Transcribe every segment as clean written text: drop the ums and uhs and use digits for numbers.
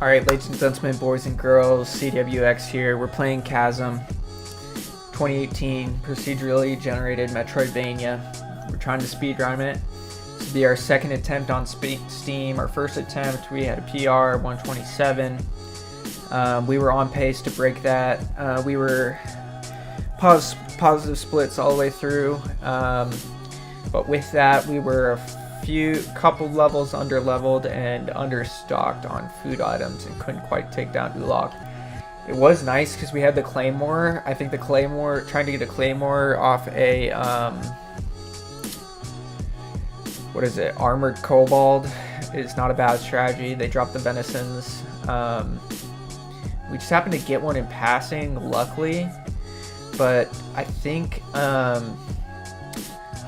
Alright, ladies and gentlemen, boys and girls, CWX here. We're playing Chasm, 2018 procedurally generated Metroidvania. We're trying to speedrun it. This will be our second attempt on Steam. Our first attempt, we had a PR, 127. We were on pace to break that. We were positive splits all the way through. But with that, we were a couple levels under leveled and understocked on food items and couldn't quite take down Ulok. It was nice because we had the Claymore. I think the Claymore, trying to get a Claymore off a what is it, Armored Kobold is not a bad strategy. They dropped the Venisons. We just happened to get one in passing, luckily, but I think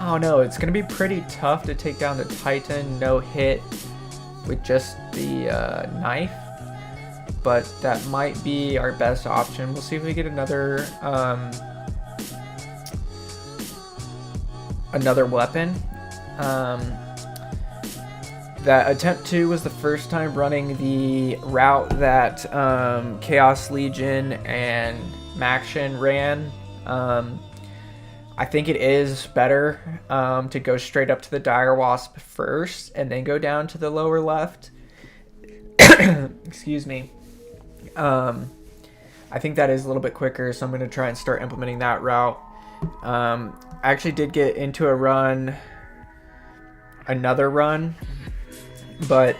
oh no, it's going to be pretty tough to take down the Titan no hit with just the knife, but that might be our best option. We'll see if we get another weapon. That attempt 2 was the first time running the route that Chaos Legion and Maction ran. I think it is better to go straight up to the Dire Wasp first and then go down to the lower left. Excuse me. I think that is a little bit quicker, so I'm going to try and start implementing that route. I actually did get into another run, but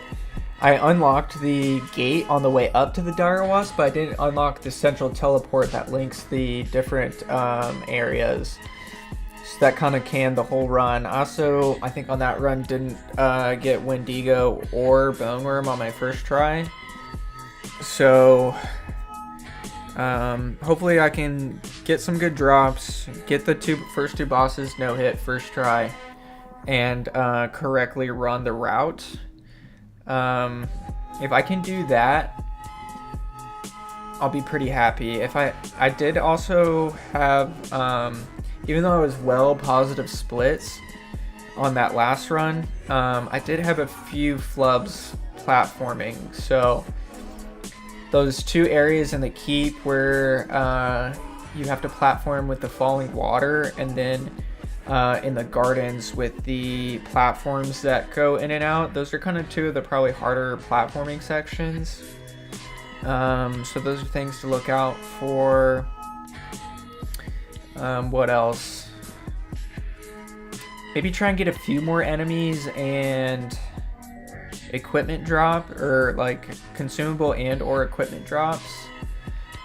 I unlocked the gate on the way up to the Dire Wasp, but I didn't unlock the central teleport that links the different areas. So that kind of canned the whole run. Also, I think on that run didn't get Wendigo or Boneworm on my first try. So hopefully I can get some good drops, get the first two bosses no hit first try, and correctly run the route. If I can do that, I'll be pretty happy. If I did also have even though I was well positive splits on that last run, I did have a few flubs platforming. So those two areas in the keep where you have to platform with the falling water, and then in the gardens with the platforms that go in and out, those are kind of two of the probably harder platforming sections. So those are things to look out for. What else? Maybe try and get a few more enemies and equipment drop, or like consumable and or equipment drops.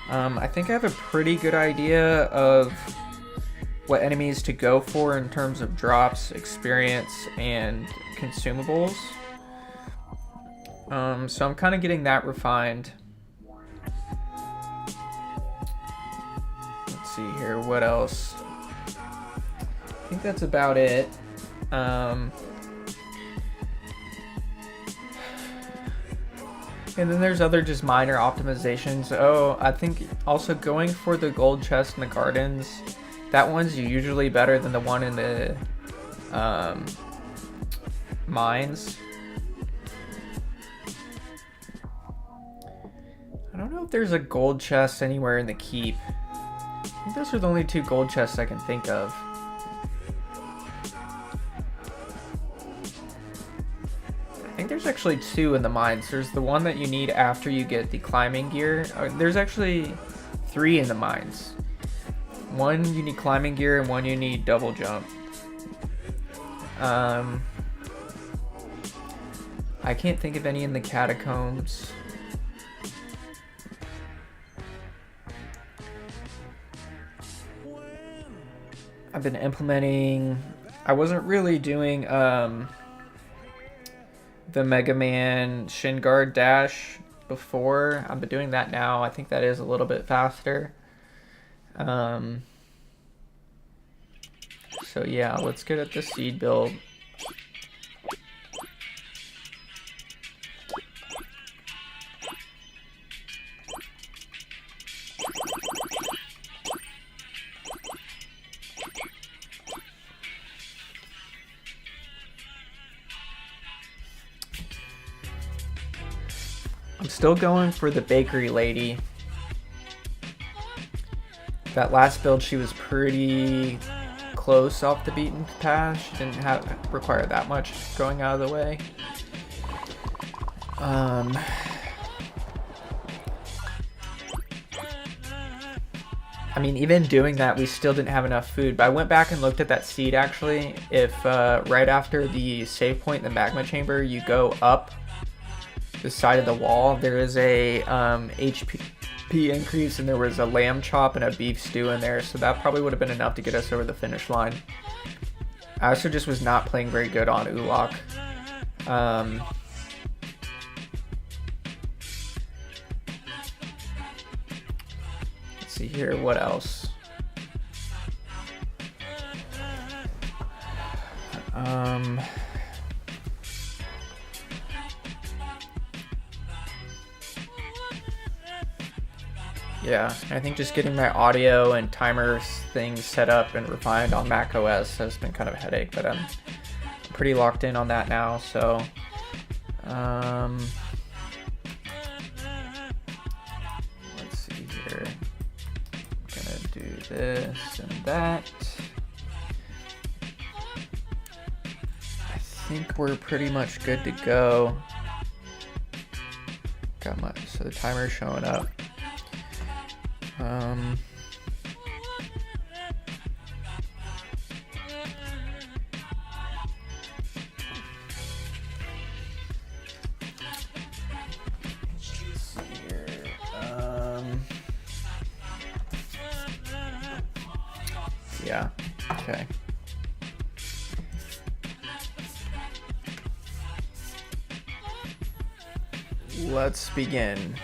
I think I have a pretty good idea of what enemies to go for in terms of drops, experience, and consumables. So I'm kind of getting that refined. See here, what else? I think that's about it. And then there's other just minor optimizations. Oh, I think also going for the gold chest in the gardens, that one's usually better than the one in the mines. I don't know if there's a gold chest anywhere in the keep. I think those are the only two gold chests I can think of. I think there's actually two in the mines. There's the one that you need after you get the climbing gear. There's actually 3 in the mines. One you need climbing gear and one you need double jump. I can't think of any in the catacombs. I've been implementing, I wasn't really doing the Mega Man Shin Guard dash before. I've been doing that now. I think that is a little bit faster. So yeah, let's get at the seed build. I'm still going for the bakery lady. That last build, she was pretty close off the beaten path. She didn't require that much going out of the way. I mean, even doing that, we still didn't have enough food. But I went back and looked at that seed, actually. If right after the save point in the magma chamber, you go up the side of the wall, there is a HP increase, and there was a lamb chop and a beef stew in there. So that probably would have been enough to get us over the finish line. I also just was not playing very good on Ulok. See here, what else? Yeah, I think just getting my audio and timer things set up and refined on macOS has been kind of a headache, but I'm pretty locked in on that now, so let's see here. Do this and that. I think we're pretty much good to go. Got my, so the timer's showing up. Yeah, okay. Let's begin.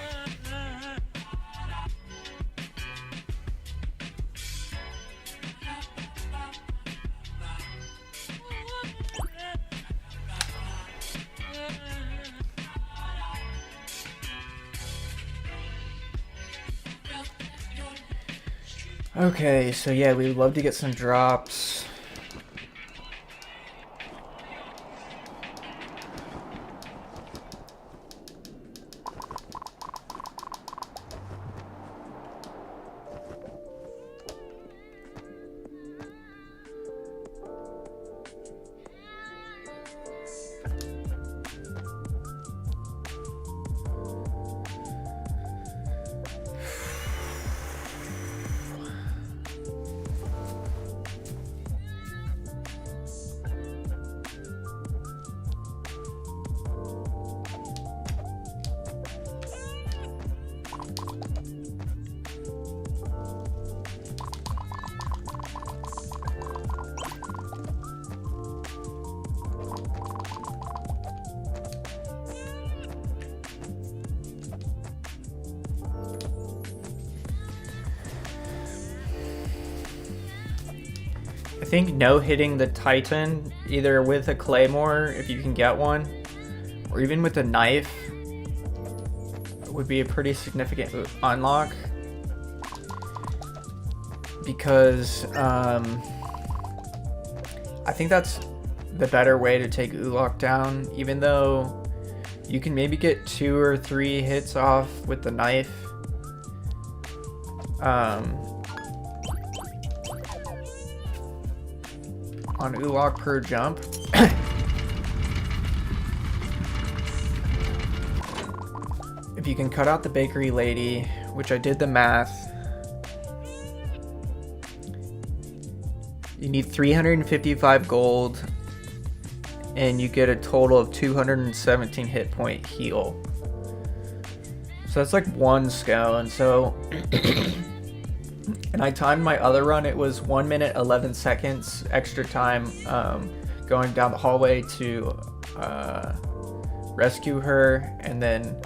Okay, so yeah, we would love to get some drops. I think no hitting the Titan, either with a Claymore, if you can get one, or even with a knife, would be a pretty significant unlock. Because I think that's the better way to take Ulok down, even though you can maybe get 2 or 3 hits off with the knife. On Ulok per jump. If you can cut out the bakery lady, which I did the math, you need 355 gold and you get a total of 217 hit point heal. So that's like 1 scone. So and I timed my other run, it was 1 minute 11 seconds extra time going down the hallway to rescue her, and then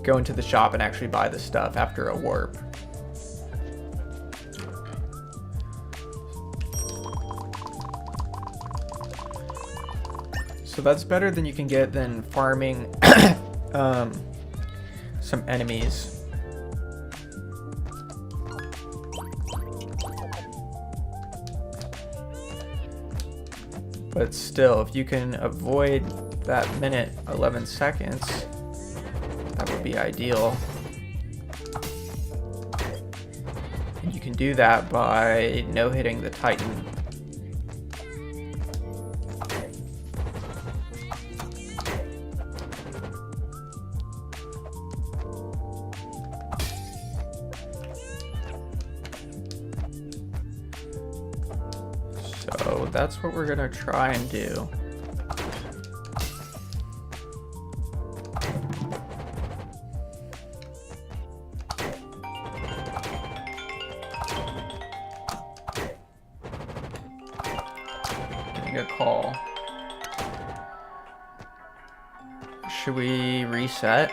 go into the shop and actually buy the stuff after a warp. So that's better than you can get than farming some enemies. But still, if you can avoid that minute 11 seconds, that would be ideal. And you can do that by no-hitting the Titan. So that's what we're gonna try and do. Getting a call. Should we reset?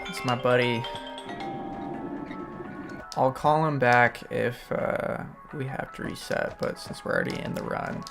It's my buddy. I'll call him back if we have to reset, but since we're already in the run.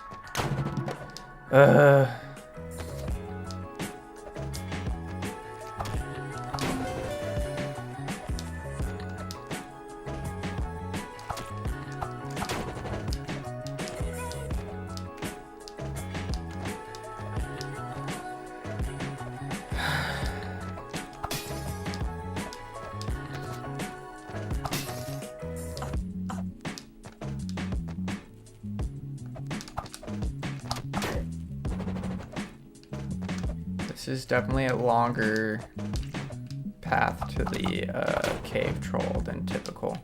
This is definitely a longer path to the cave troll than typical.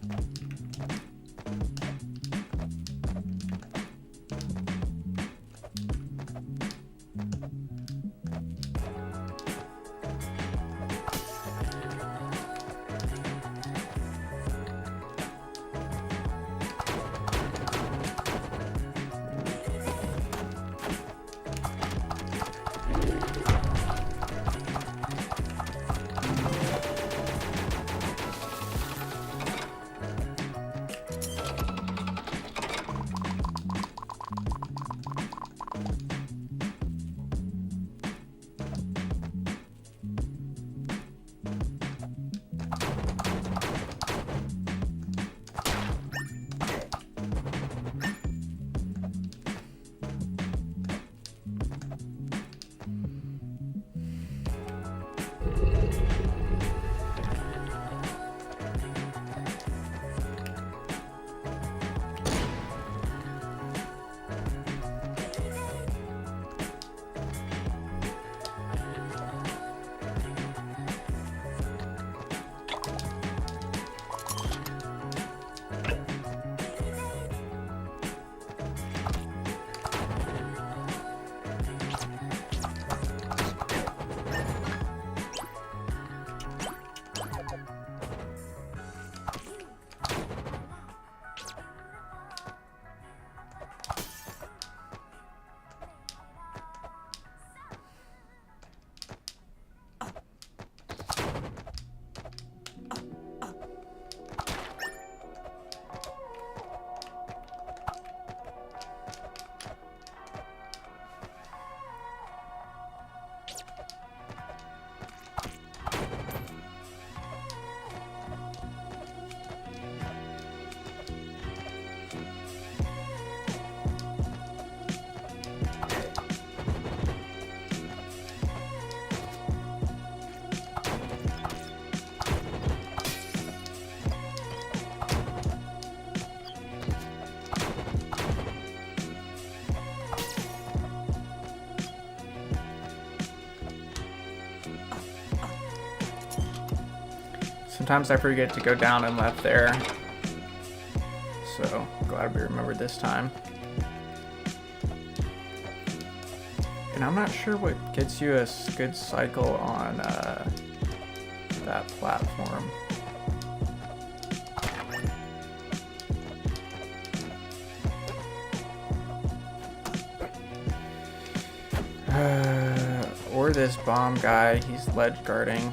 Sometimes I forget to go down and left there. So, glad we remembered this time. And I'm not sure what gets you a good cycle on that platform. Or this bomb guy, he's ledge guarding.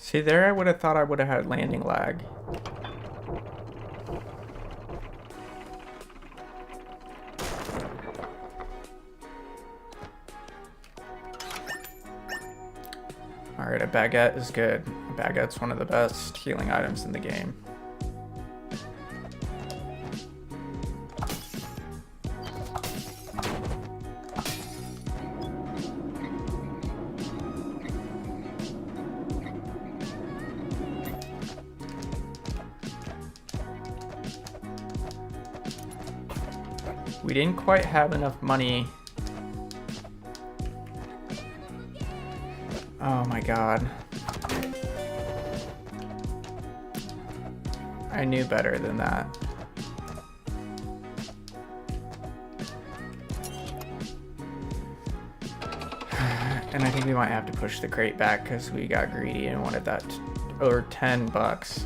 See, there I would have thought I would have had landing lag. Alright, a baguette is good. A baguette's one of the best healing items in the game. We didn't quite have enough money. Oh my god. I knew better than that. And I think we might have to push the crate back because we got greedy and wanted that over 10 bucks.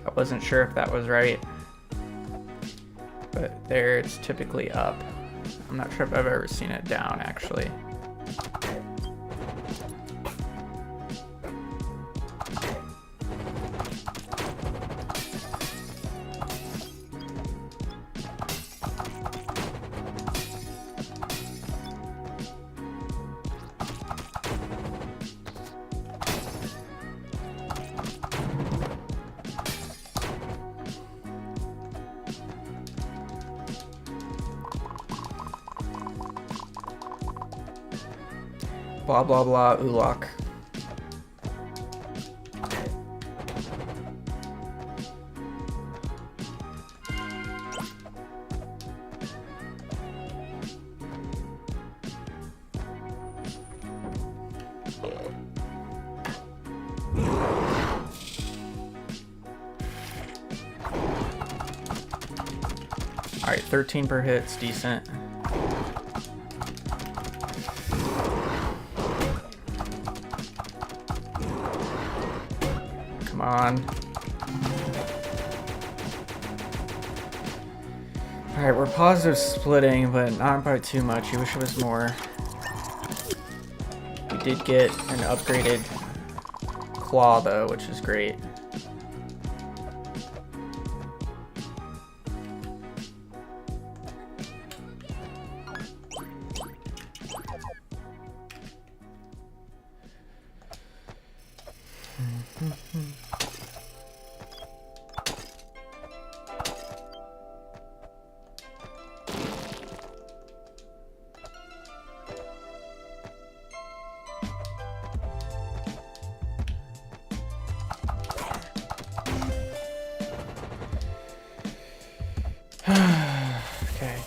I wasn't sure if that was right, but there it's typically up. I'm not sure if I've ever seen it down actually. Blah blah blah Ulok. Alright, 13 per hit's decent. Come on. Alright, we're positive splitting, but not by too much. You wish it was more. We did get an upgraded claw though, which is great. Okay.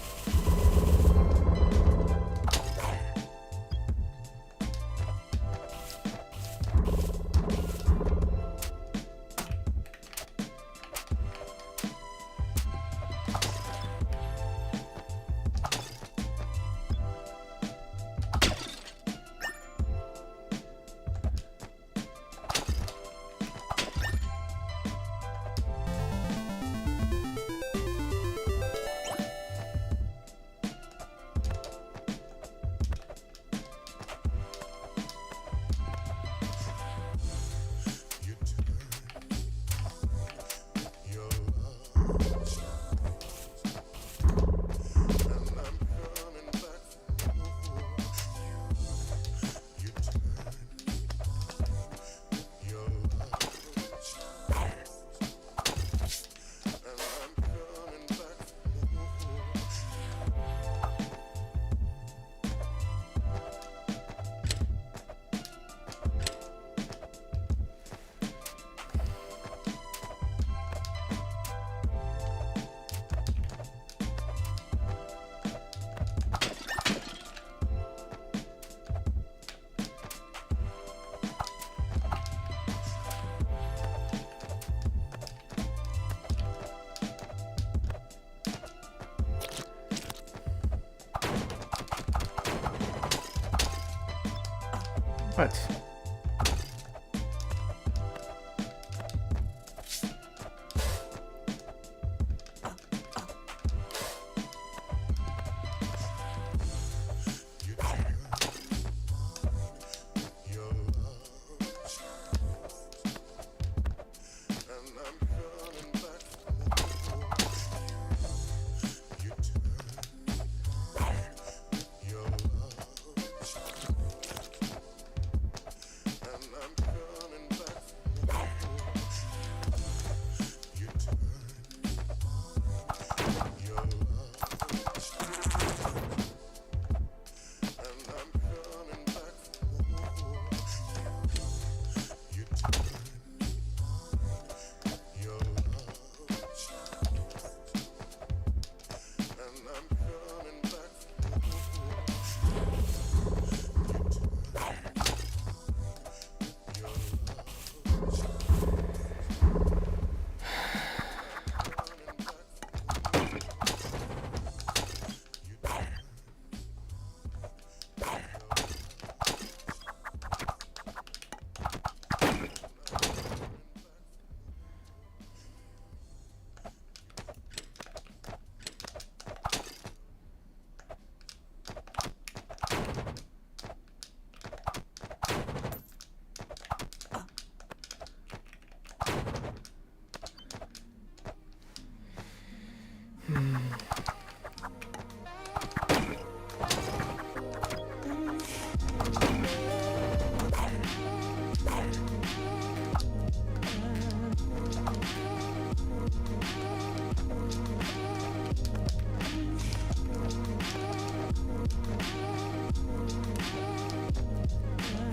What?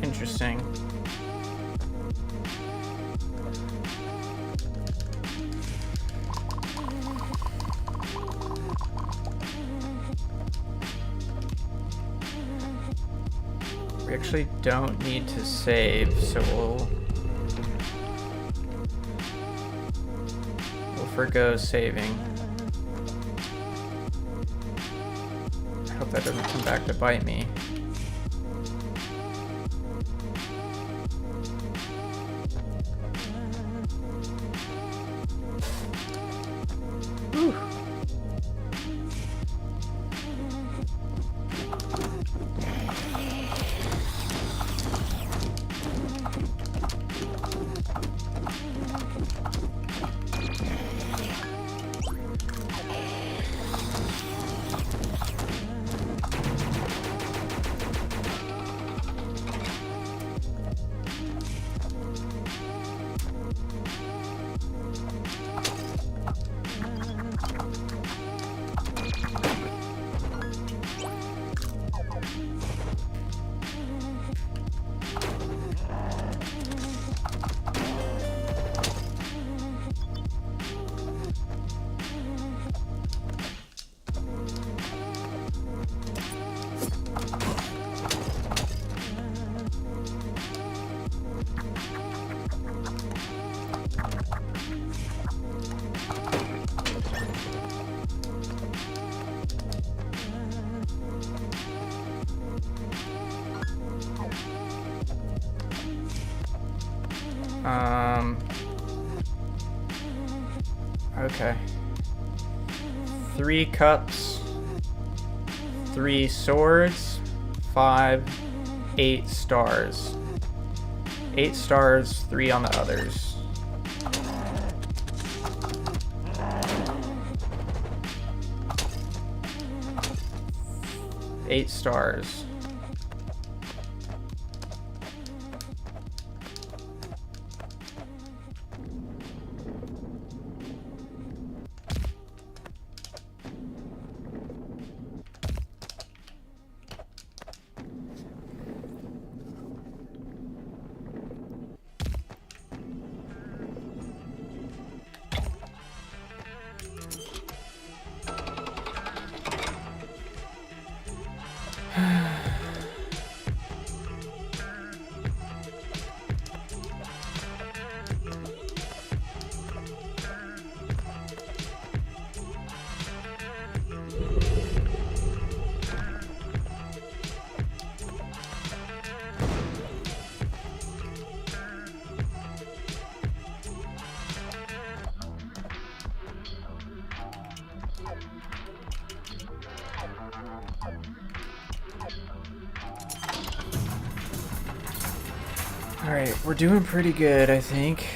Interesting. We actually don't need to save, so we'll forgo saving. I hope that doesn't come back to bite me. Okay. 3 cups, 3 swords, 5, 8 stars. 8 stars, 3 on the others. Eight stars. Alright, we're doing pretty good, I think.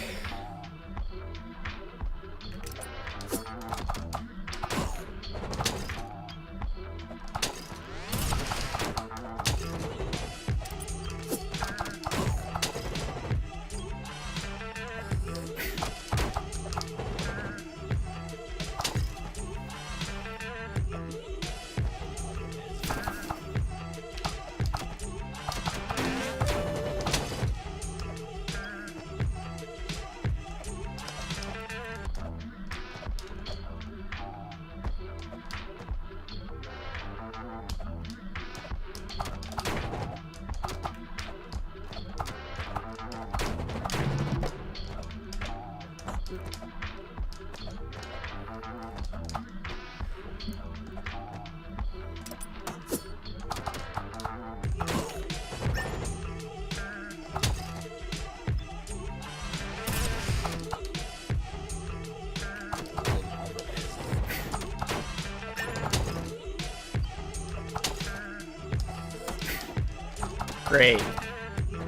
Great.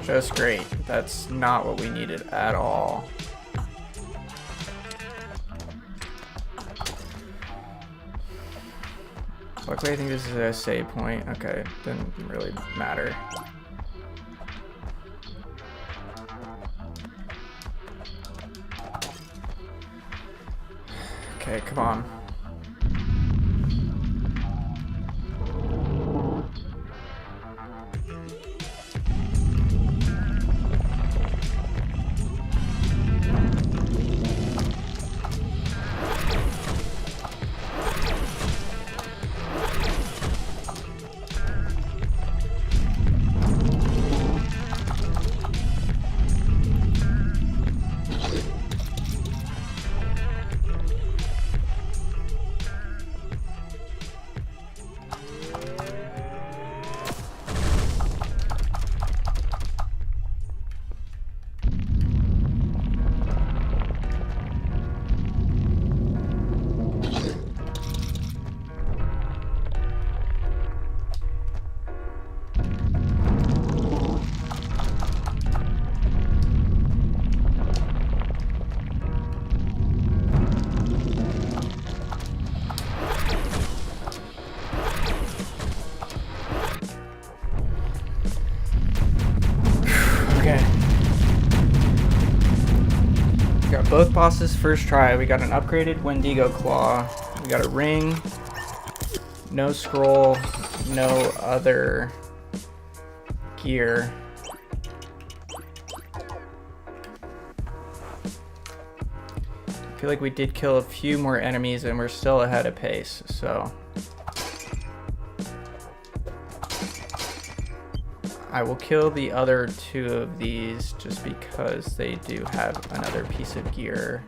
Just great. That's not what we needed at all. Luckily, I think this is a save point. Okay, didn't really matter. Okay, come on. Both bosses first try. We got an upgraded Wendigo Claw. We got a ring. No scroll. No other gear. I feel like we did kill a few more enemies and we're still ahead of pace, so. I will kill the other two of these just because they do have another piece of gear.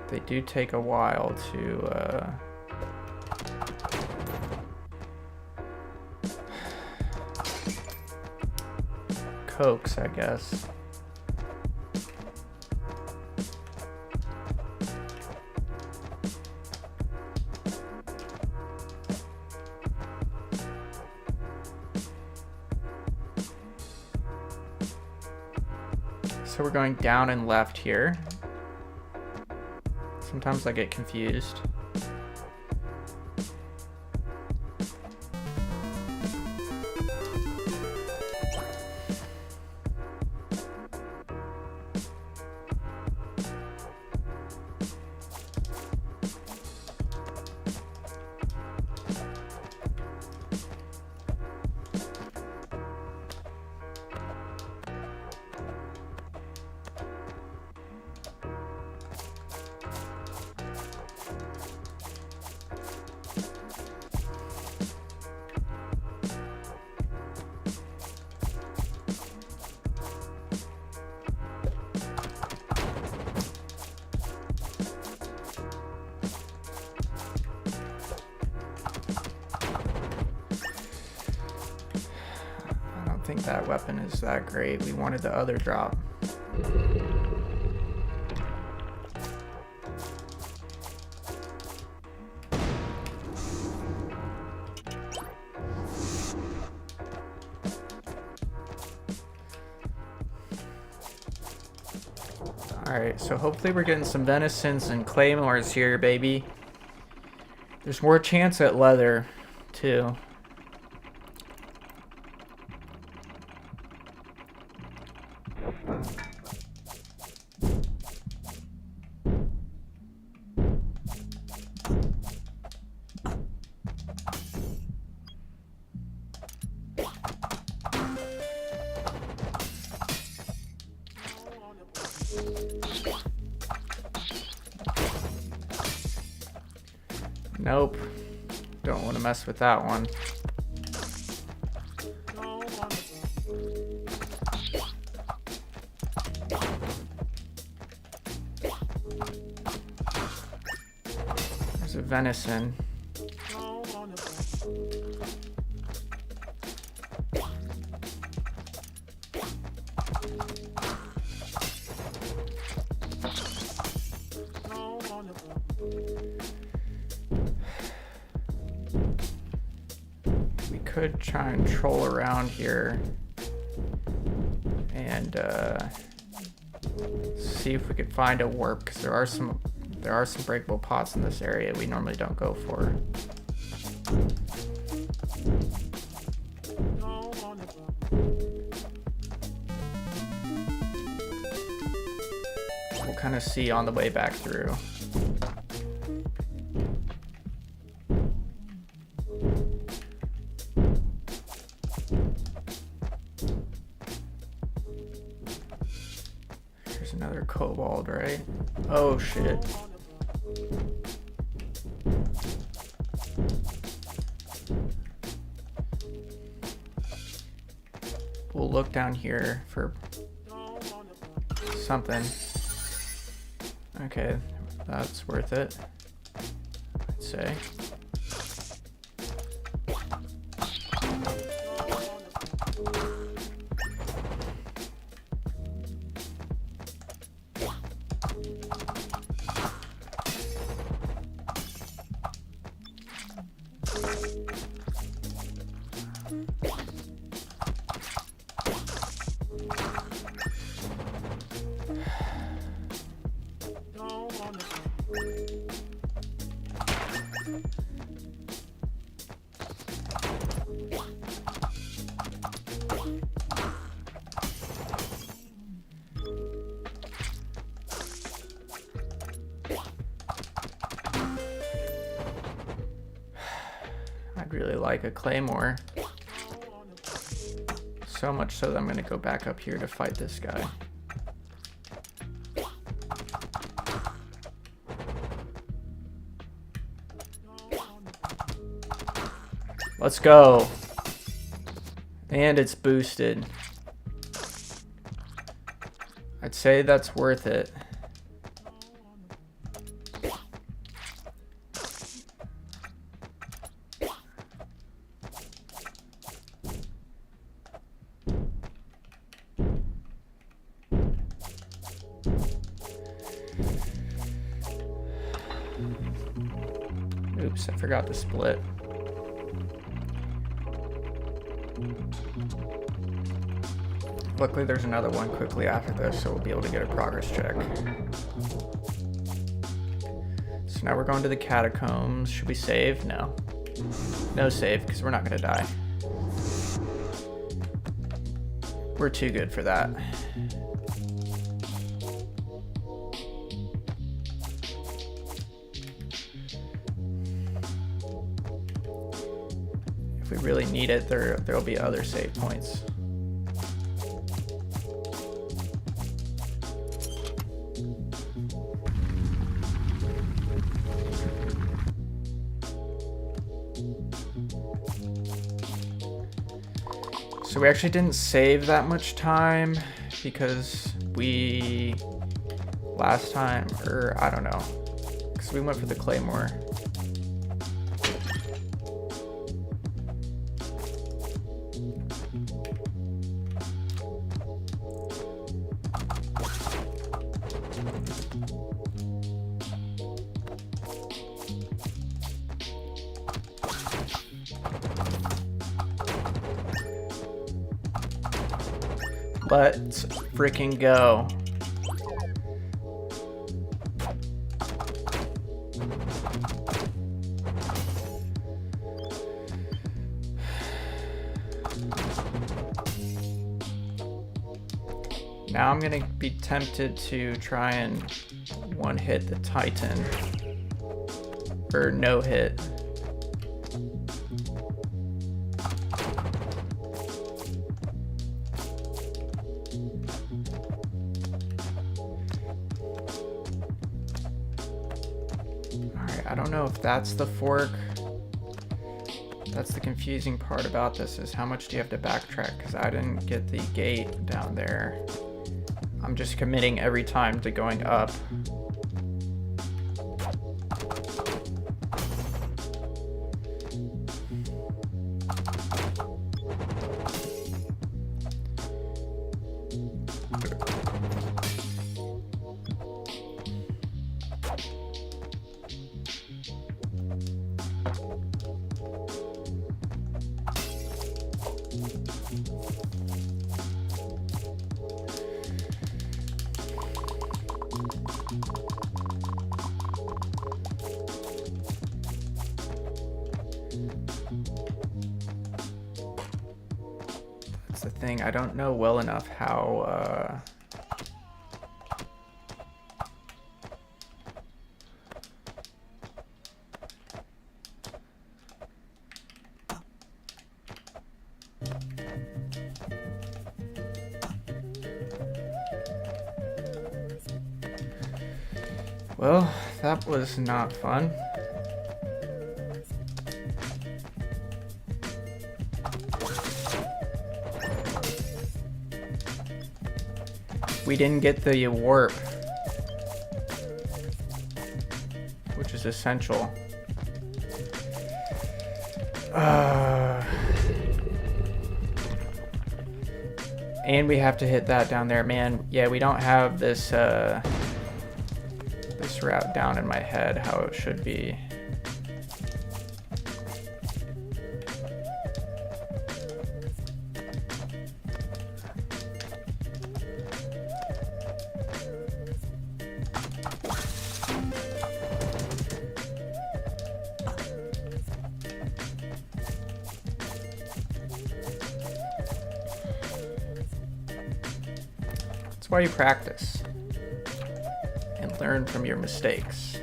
They do take a while to coax, I guess. So we're going down and left here. Sometimes I get confused. I think that weapon is that great. We wanted the other drop. Alright, so hopefully we're getting some venisons and claymores here, baby. There's more chance at leather, too. Nope. Don't want to mess with that one. There's a venison. Could try and troll around here and see if we could find a warp, because there are some breakable pots in this area we normally don't go for. We'll kind of see on the way back through. Another kobold, right? Oh shit. We'll look down here for something. Okay, that's worth it, I'd say. I'd really like a claymore. So much so that I'm gonna go back up here to fight this guy. Let's go. And it's boosted. I'd say that's worth it. Oops, I forgot to split. Luckily there's another one quickly after this, so we'll be able to get a progress check. So now we're going to the catacombs. Should we save? No. No save, because we're not going to die. We're too good for that. If we really need it, there'll be other save points. So we actually didn't save that much time because we last time, or I don't know, because we went for the claymore. Let's freaking go. Now I'm gonna be tempted to try and one hit the Titan. Or no hit. Alright, I don't know if that's the fork. That's the confusing part about this, is how much do you have to backtrack, because I didn't get the gate down there. I'm just committing every time to going up. That's the thing, I don't know well enough how well, that was not fun. We didn't get the warp, which is essential. And we have to hit that down there, man. Yeah, we don't have this this route down in my head how it should be. That's why you practice and learn from your mistakes.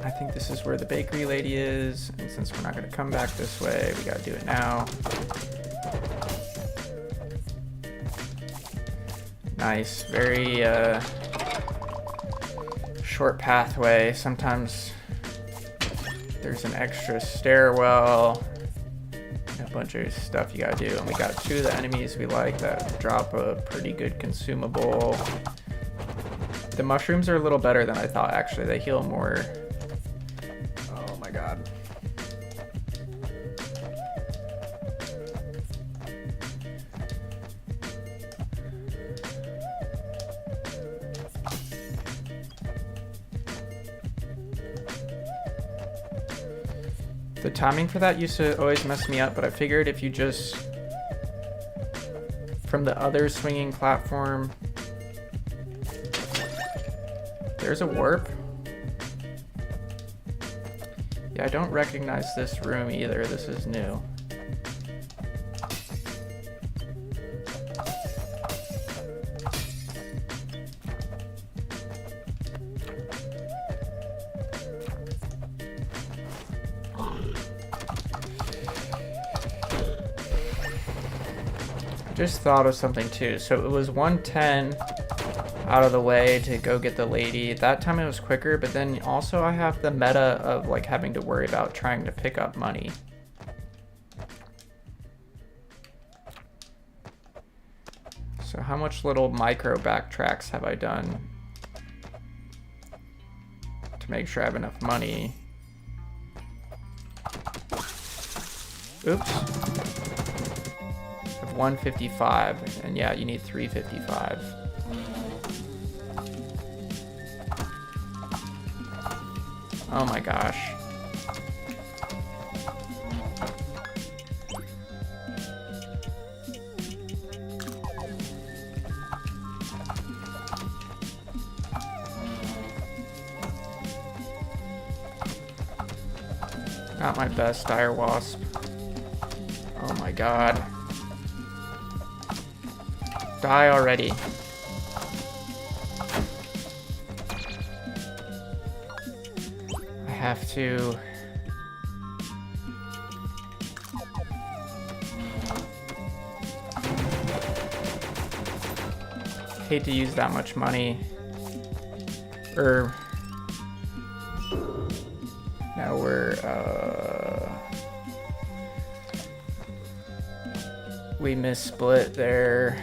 I think this is where the bakery lady is, and since we're not going to come back this way, we got to do it now. Nice, very short pathway. Sometimes there's an extra stairwell, a bunch of stuff you gotta do, and we got two of the enemies we like that drop a pretty good consumable. The mushrooms are a little better than I thought, actually. They heal more. Oh my god. The timing for that used to always mess me up, but I figured if you just, from the other swinging platform, there's a warp. Yeah, I don't recognize this room either. This is new. Just thought of something too. So it was 110 out of the way to go get the lady. That time it was quicker, but then also I have the meta of like having to worry about trying to pick up money. So how much little micro backtracks have I done to make sure I have enough money? Oops. 155, and yeah, you need 355. Oh my gosh. Not my best dire wasp. Oh my god. Die already. I have to... hate to use that much money. Now we're, we missplit there.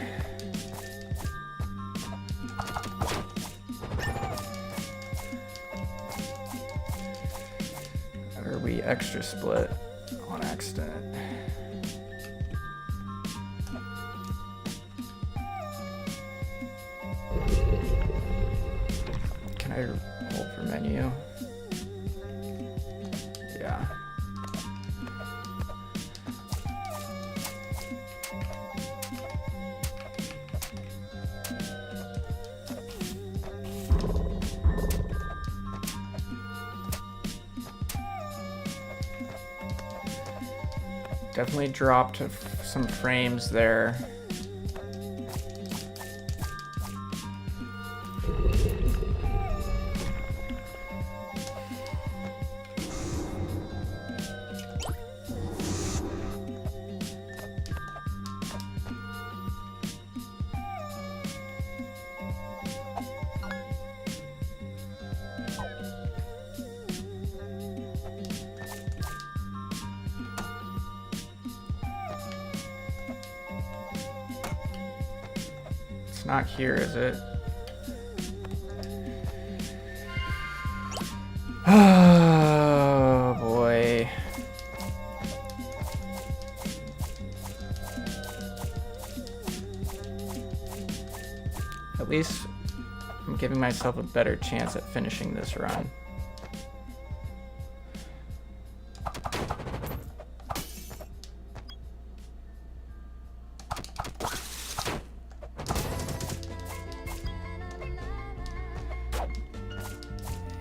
Or we extra split on accident. Can I hold for menu? Yeah. Definitely dropped some frames there. It's not here, is it? Oh boy. At least I'm giving myself a better chance at finishing this run.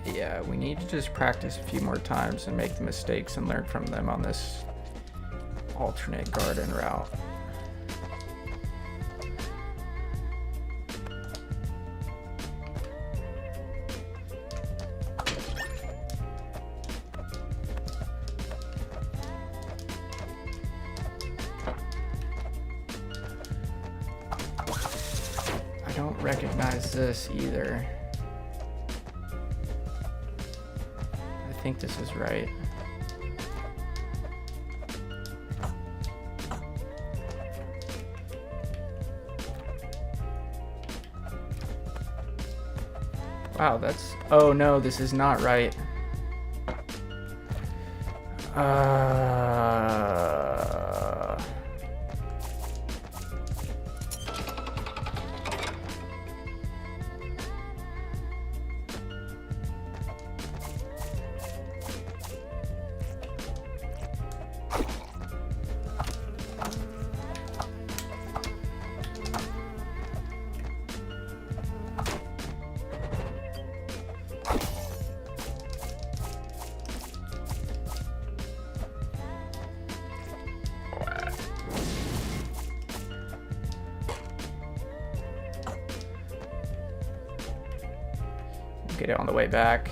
Yeah, we need to just practice a few more times and make the mistakes and learn from them on this alternate garden route. I don't recognize this either. I think this is right. Wow, that's... oh no, this is not right. Get it on the way back.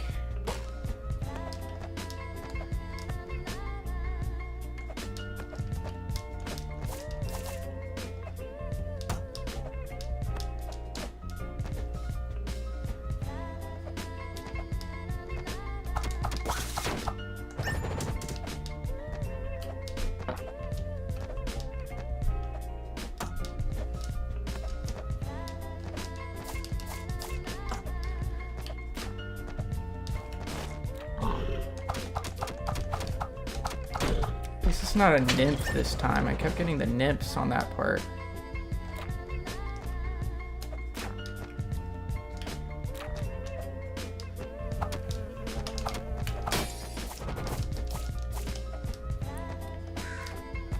This is not a nymph this time. I kept getting the nymphs on that part.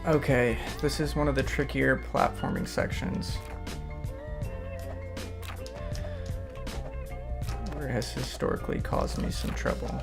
Okay, this is one of the trickier platforming sections, where it has historically caused me some trouble.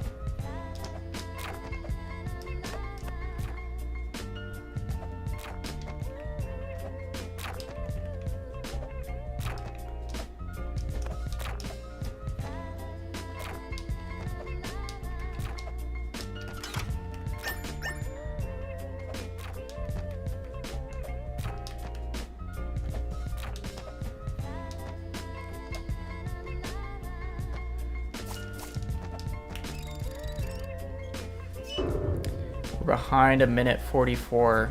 behind a minute 44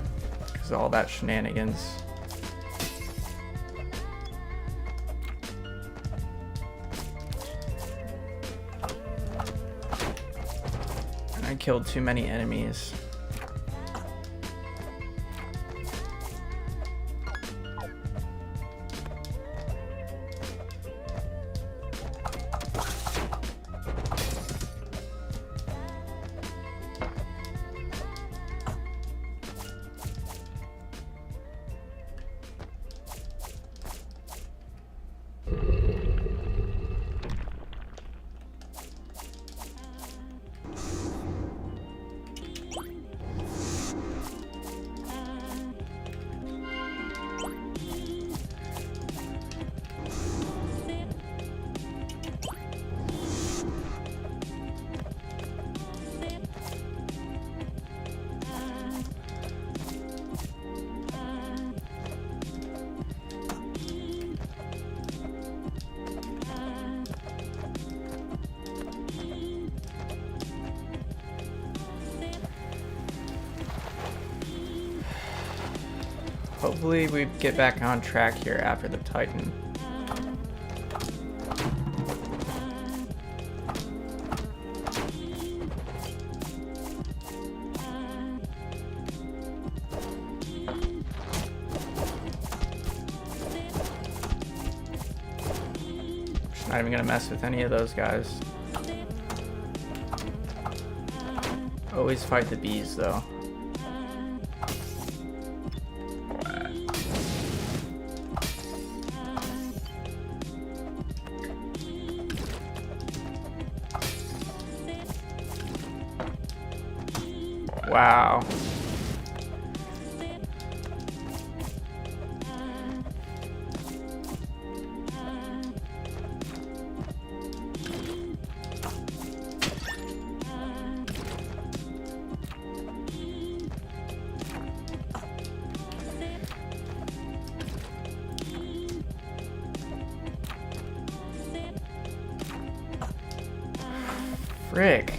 because of all that shenanigans. I killed too many enemies. Hopefully we get back on track here after the Titan. Just not even gonna mess with any of those guys. Always fight the bees though. Wow. Frick.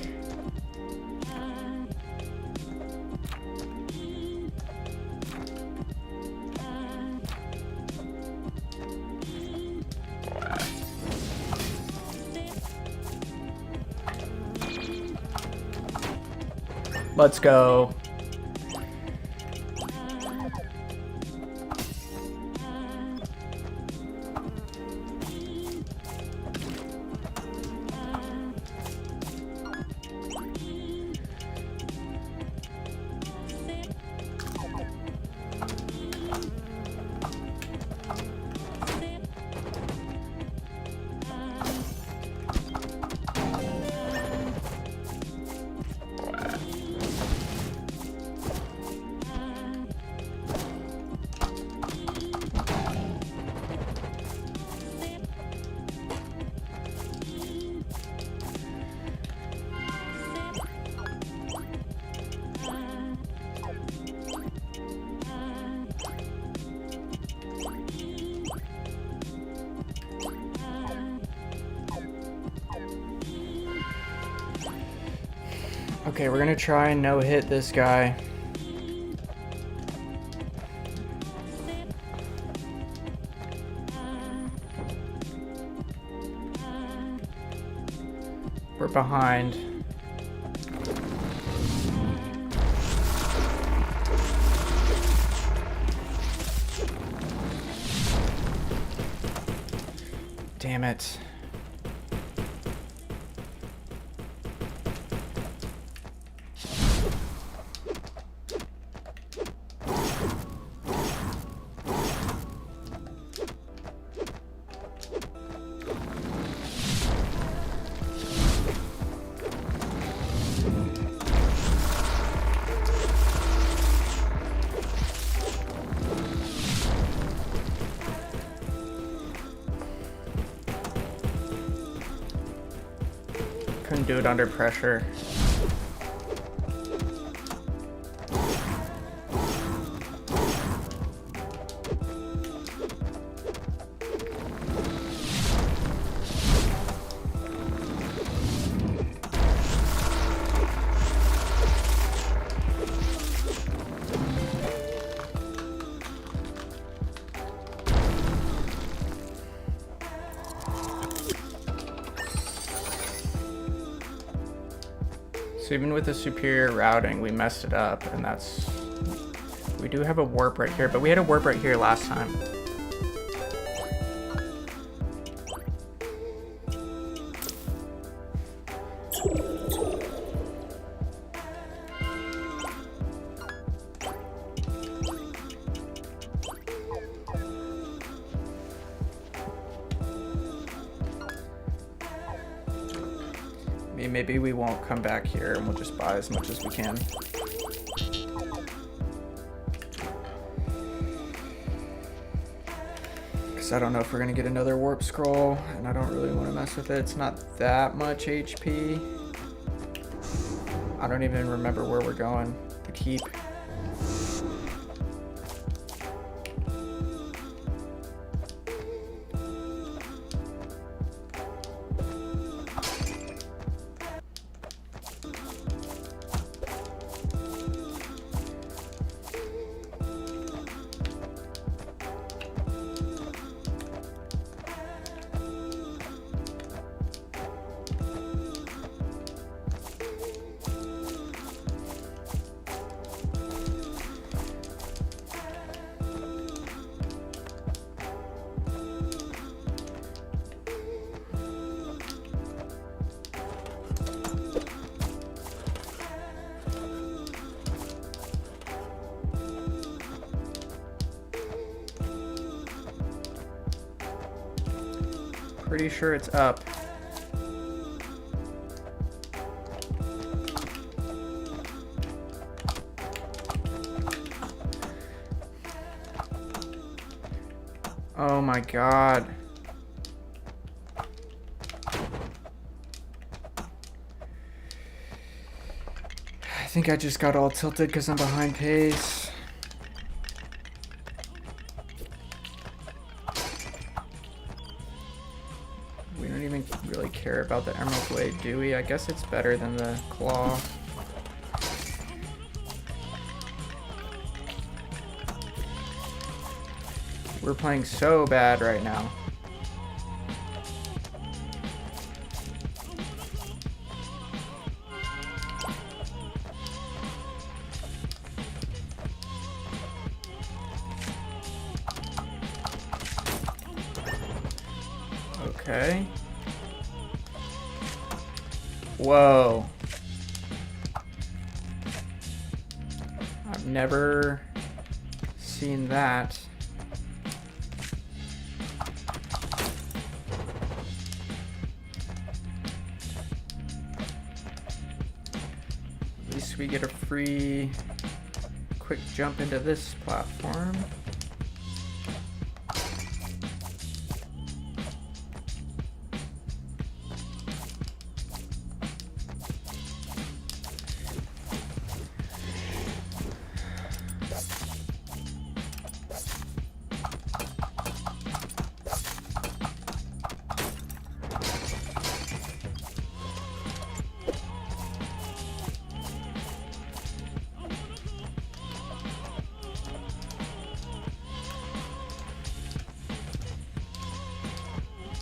Let's go. Okay, we're gonna try and no-hit this guy. We're behind. Damn it. Couldn't do it under pressure. So even with the superior routing, we messed it up, and that's... We do have a warp right here, but we had a warp right here last time. Maybe we won't come back here and we'll just buy as much as we can. Because I don't know if we're going to get another warp scroll, and I don't really want to mess with it. It's not that much HP. I don't even remember where we're going. The keep. Pretty sure it's up. Oh my god. I think I just got all tilted because I'm behind pace. Really care about the Emerald Blade, do we? I guess it's better than the Claw. We're playing so bad right now. Okay. Whoa. I've never seen that. At least we get a free quick jump into this platform.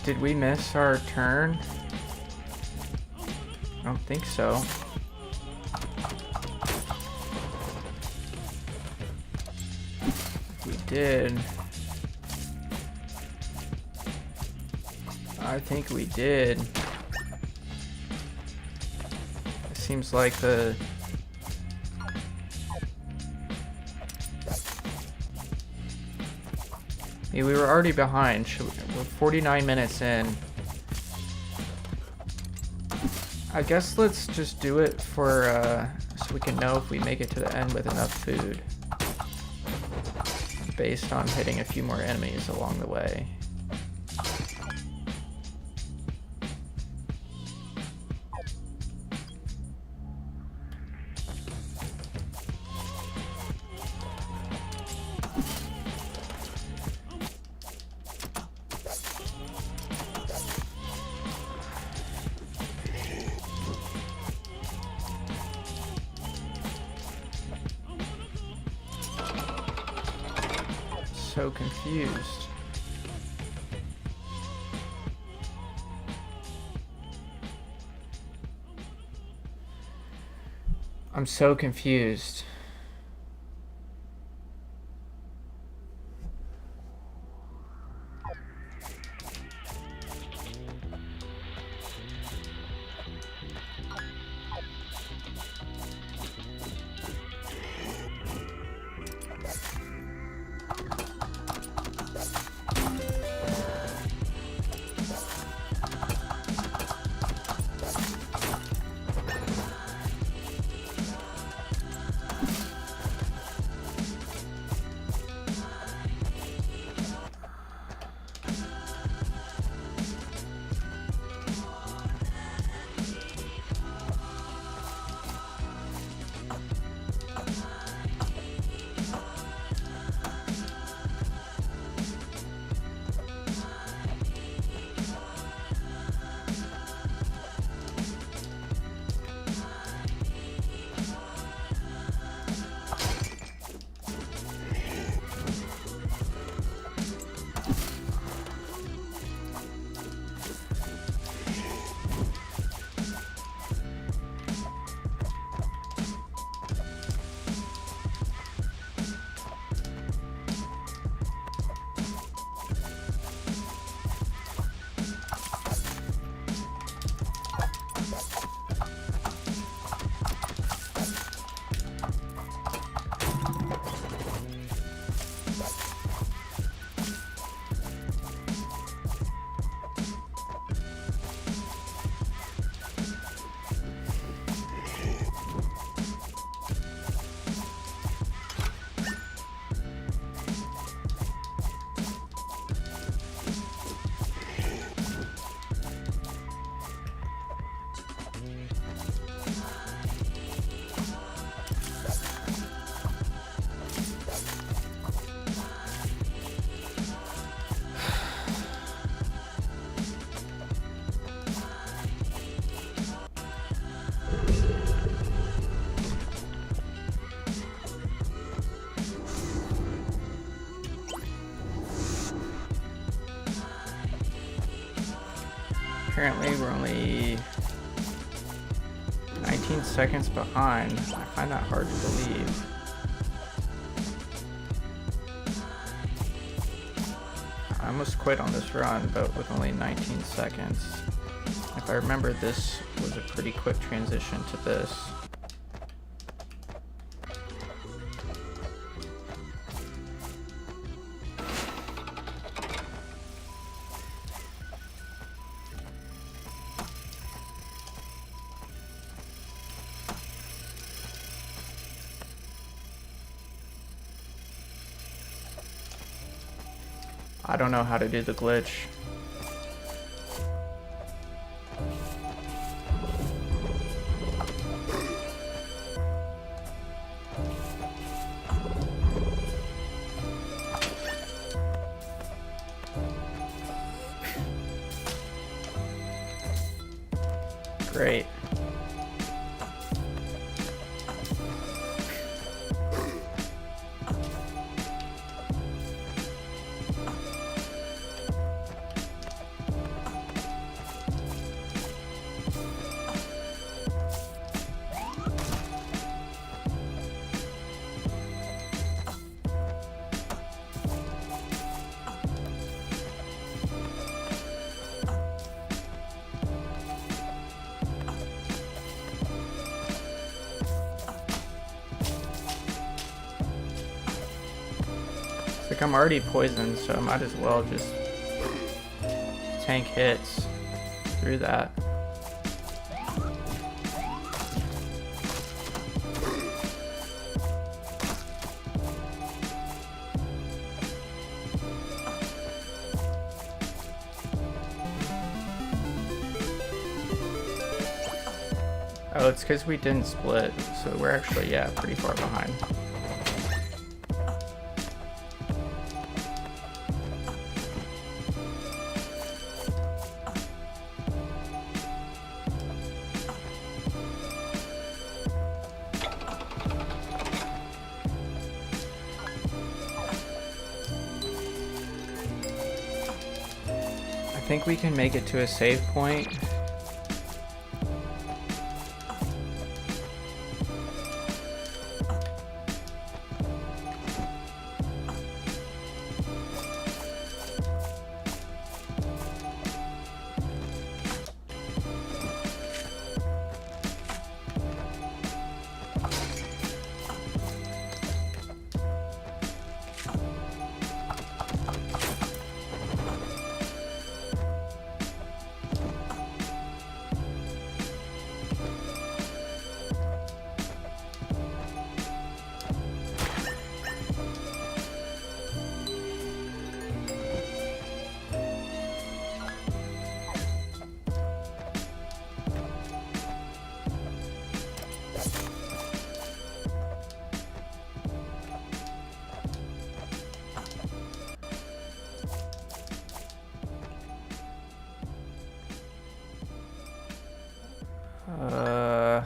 Did we miss our turn? I don't think so. We did. I think we did. It seems like the... We were already behind. We're 49 minutes in. I guess let's just do it for so we can know if we make it to the end with enough food, based on hitting a few more enemies along the way. So confused. I'm so confused. Apparently we're only 19 seconds behind. I find that hard to believe. I almost quit on this run, but with only 19 seconds. If I remember, this was a pretty quick transition to this. I don't know how to do the glitch. Great. Like, I'm already poisoned, so I might as well just tank hits through that. Oh, it's because we didn't split, so we're actually, yeah, pretty far behind. I think we can make it to a save point. Uh...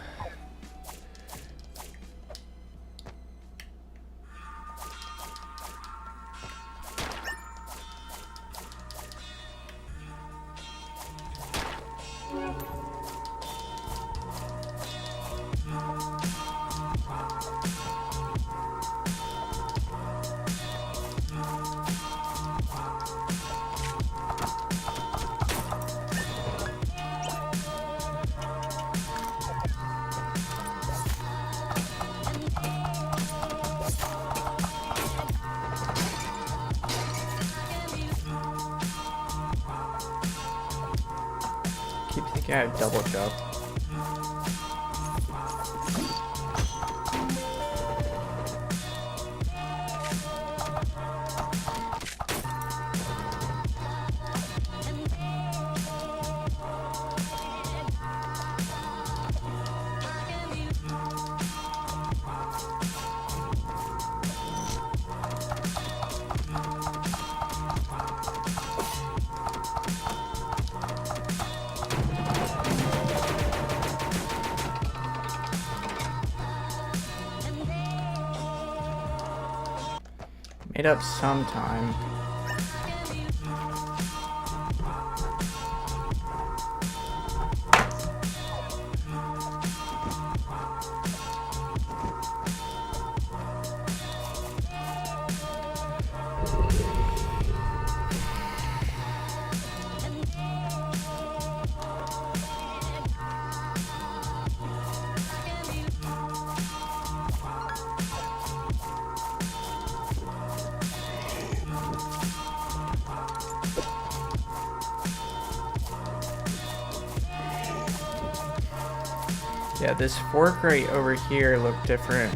Keep thinking I have double jump. Made up some time. Yeah, this fork right over here looked different.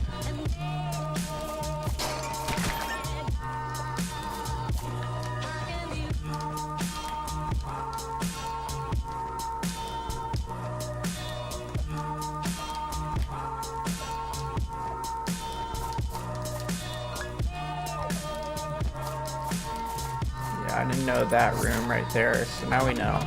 Yeah, I didn't know that room right there, so now we know.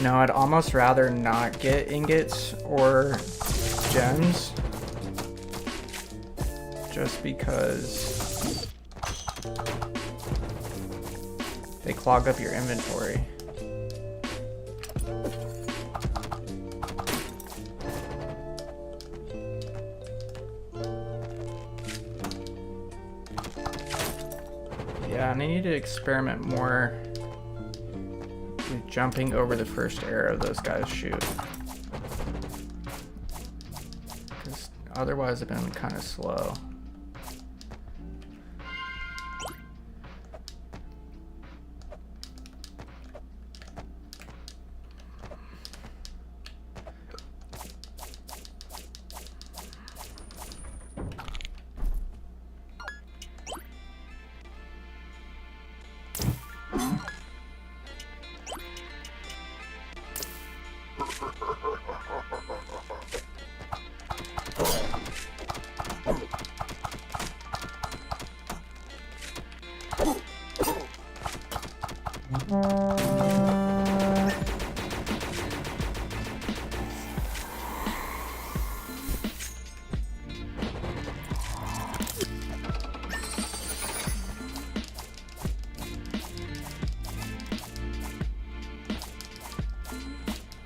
know, I'd almost rather not get ingots or gems. Just because they clog up your inventory. Yeah, and I need to experiment more with jumping over the first arrow those guys shoot. Because otherwise I've been kind of slow.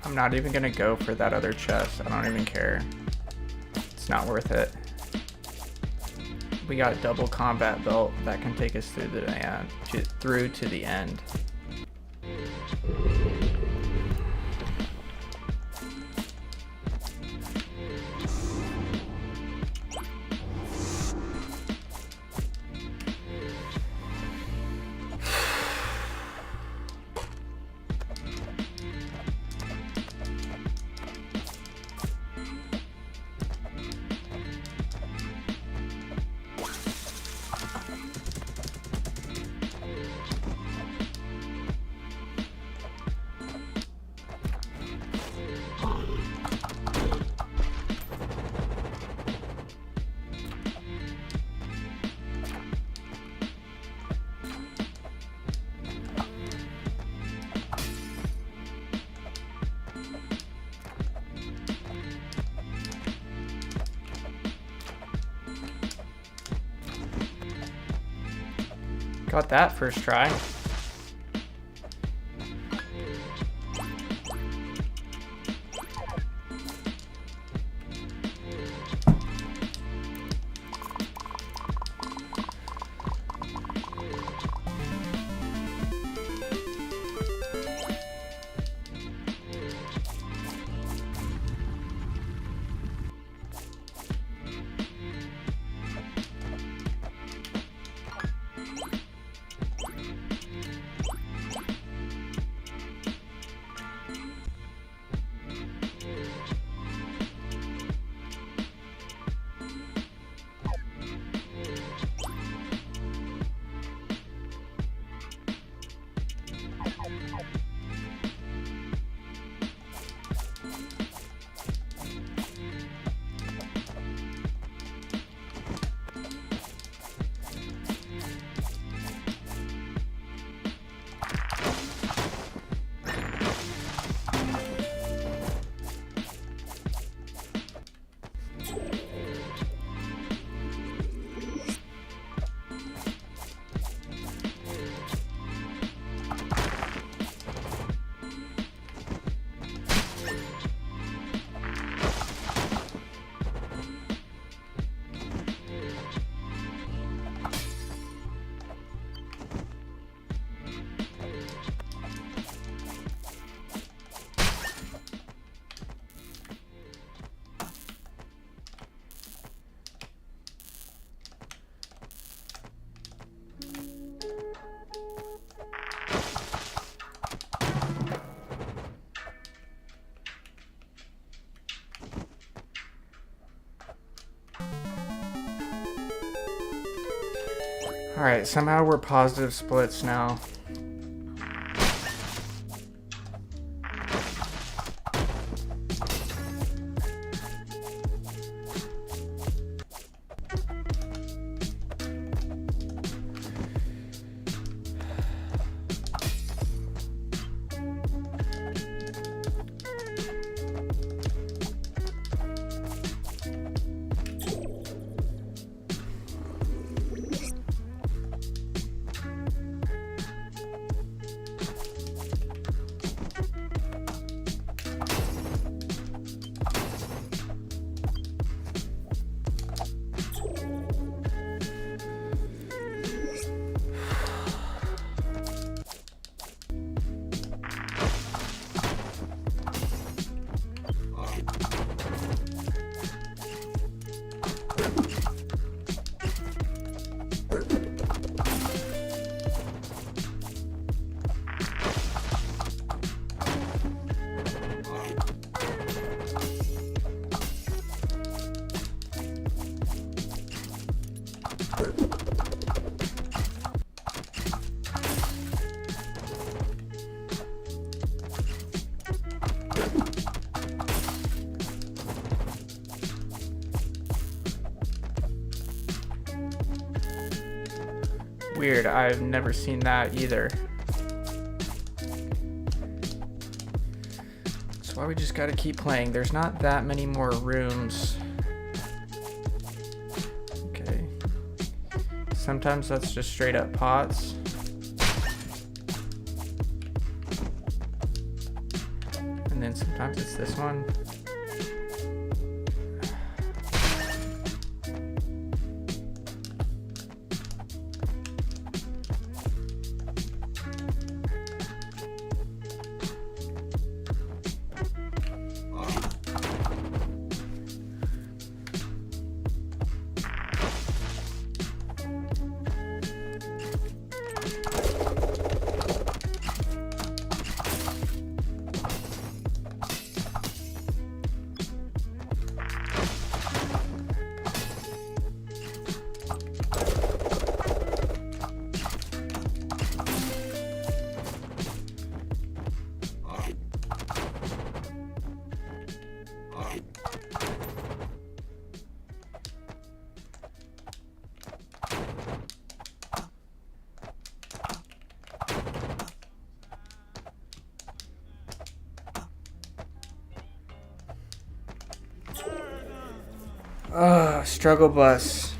I'm not even gonna go for that other chest. I don't even care. It's not worth it. We got a double combat belt that can take us through to the end. Got that first try. Alright, somehow we're positive splits now. Weird, I've never seen that either. That's why we just gotta keep playing. There's not that many more rooms. Okay. Sometimes that's just straight up pots. And then sometimes it's this one. Struggle bus.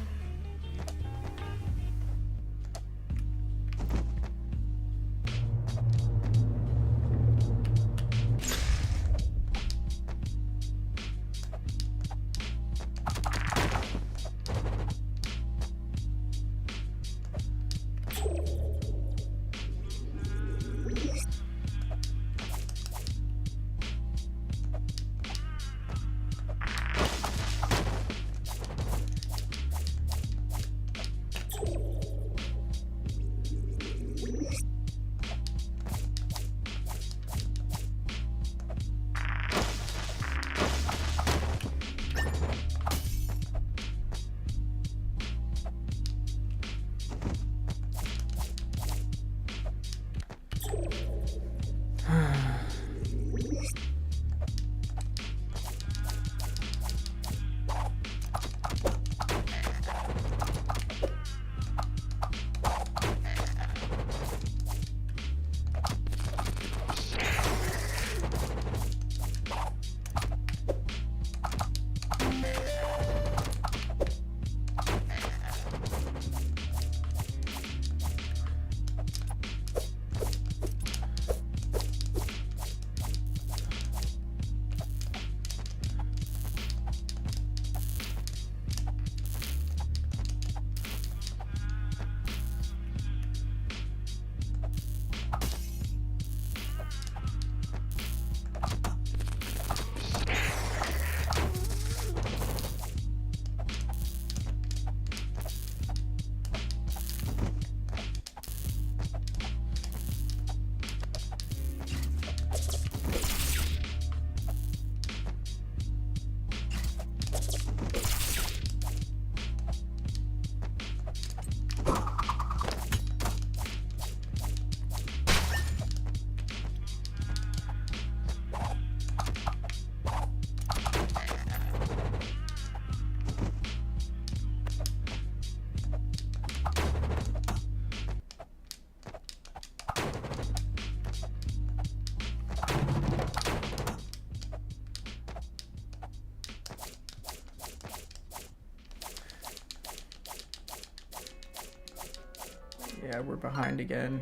Yeah, we're behind again.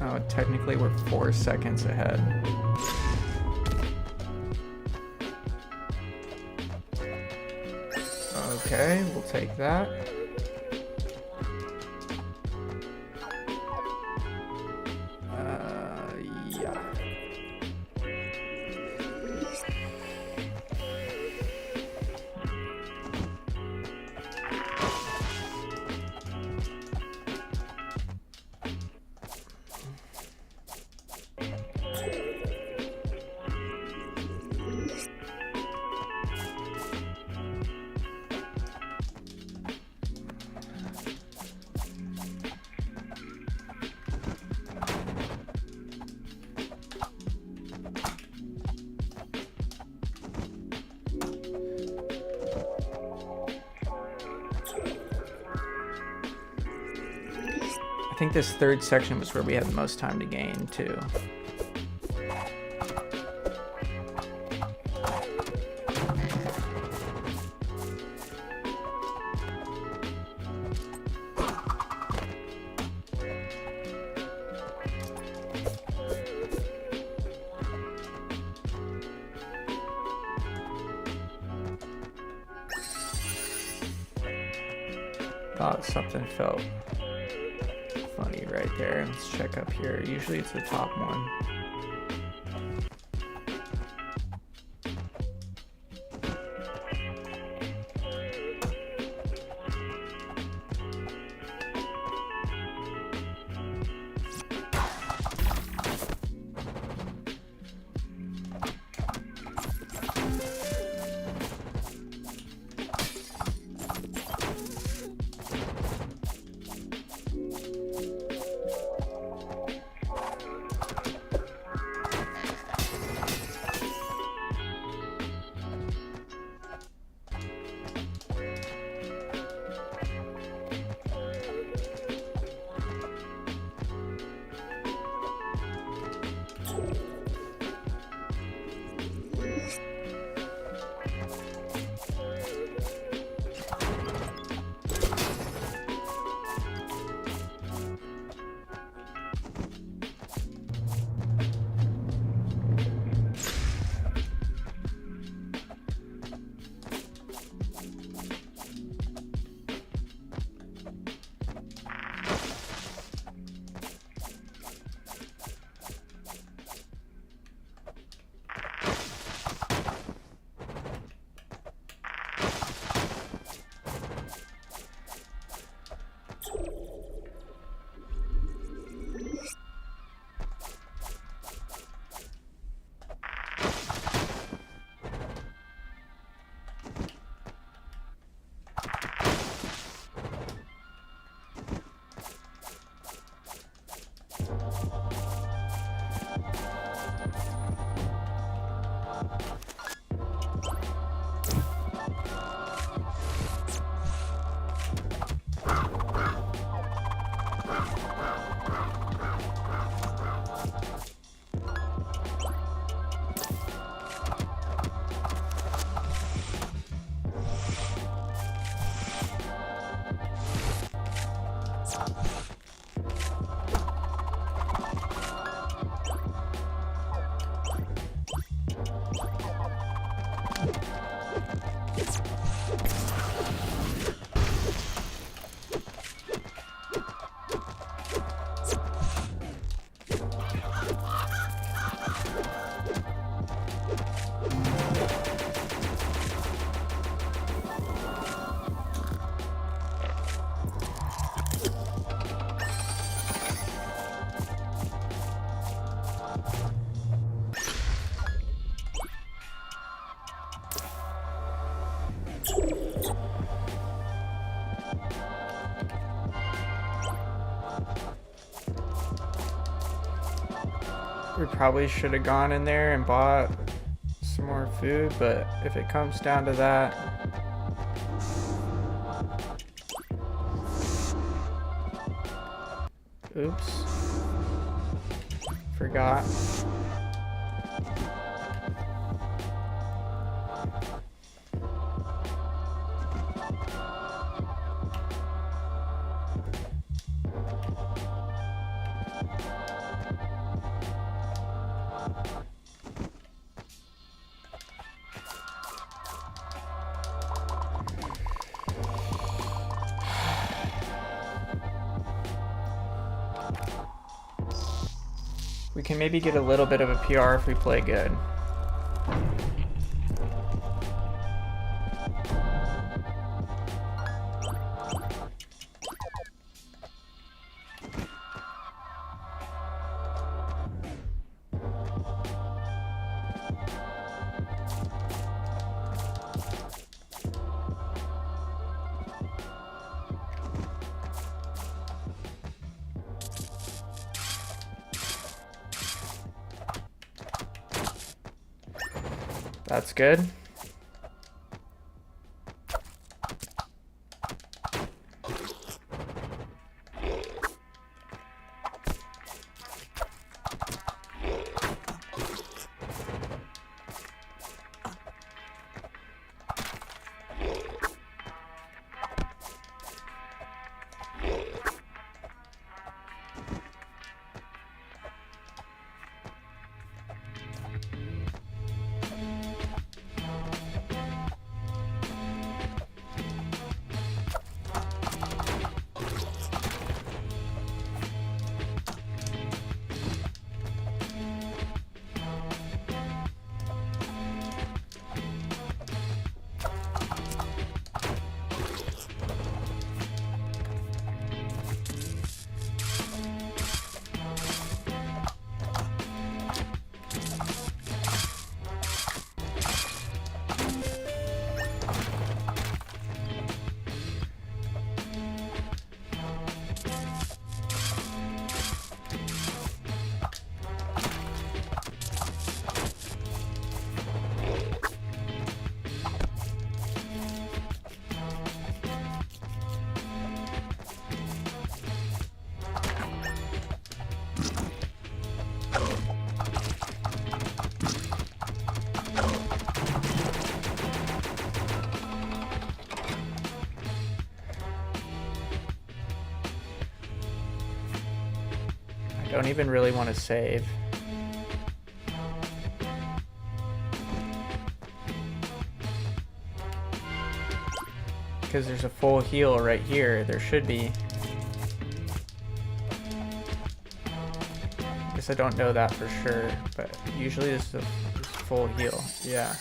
Oh, technically we're 4 seconds ahead. Okay, we'll take that. Yeah. think this third section was where we had the most time to gain too. Thought something felt funny right there. Let's check up here. Usually it's the top one. We probably should have gone in there and bought some more food, but if it comes down to that, oops, forgot. We can maybe get a little bit of a PR if we play good. That's good. I don't even really want to save. Because there's a full heal right here. There should be. I guess I don't know that for sure, but usually this is a full heal. Yeah.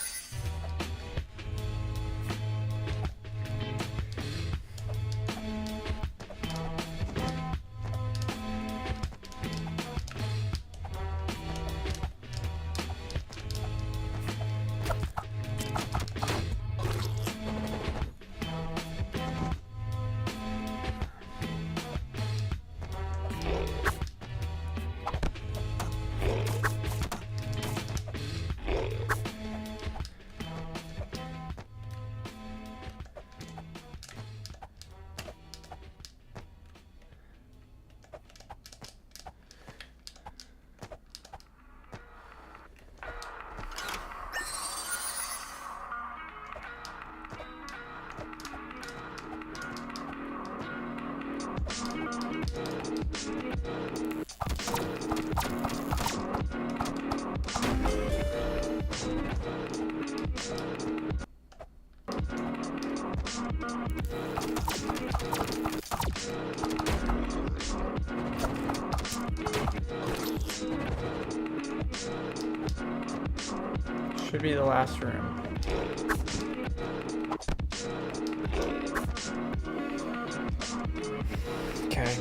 Should be the last room. Okay.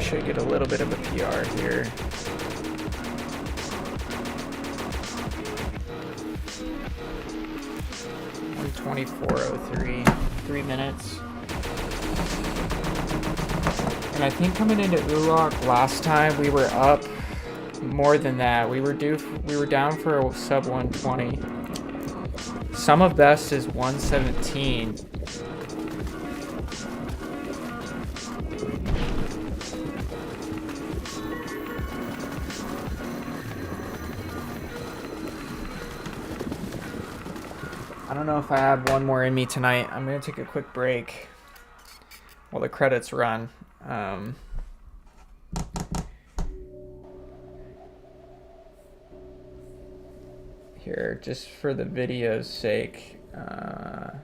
Should get a little bit of a PR here. $124.03, 3 minutes. And I think coming into Ulok last time we were up more than that. We were down for a sub 120. Sum of best is 117. I don't know if I have one more in me tonight. I'm going to take a quick break while the credits run. Here, just for the video's sake. Here,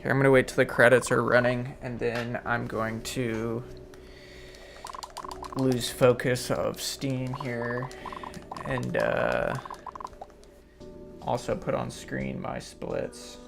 I'm going to wait till the credits are running, and then I'm going to lose focus of Steam here, and also put on screen my splits.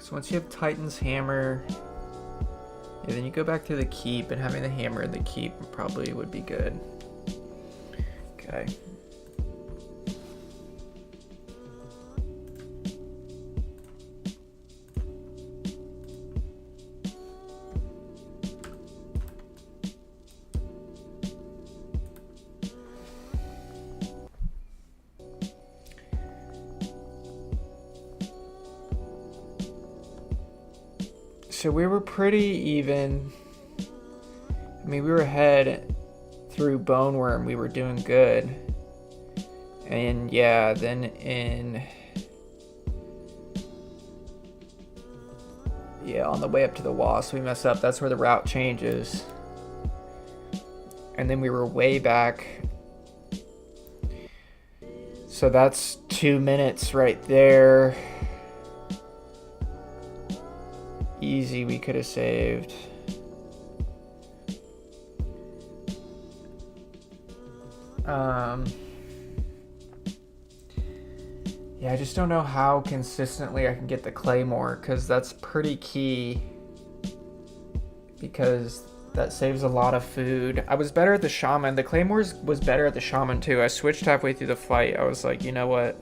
So once you have Titan's hammer, yeah, then you go back to the keep, and having the hammer and the keep probably would be good. Okay. So we were pretty even. I mean, we were ahead through Boneworm. We were doing good. And yeah, then on the way up to the Wasp, we messed up. That's where the route changes. And then we were way back. So that's 2 minutes right there. Easy, we could have saved. Yeah, I just don't know how consistently I can get the Claymore, because that's pretty key, because that saves a lot of food. I was better at the Shaman. The Claymore was better at the Shaman too. I switched halfway through the fight. I was like, you know what?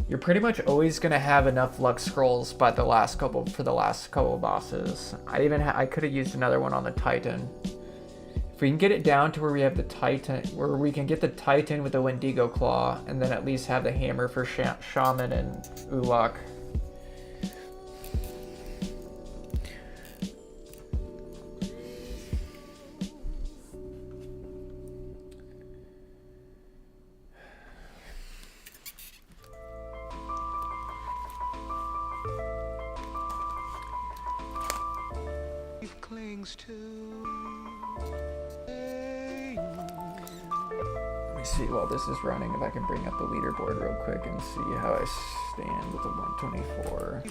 You're pretty much always gonna have enough luck scrolls for the last couple of bosses. I could have used another one on the Titan. If we can get it down to where we have the Titan, where we can get the Titan with the Wendigo Claw, and then at least have the hammer for Shaman and Ulak. Let me see while this is running if I can bring up the leaderboard real quick and see how I stand with the 124.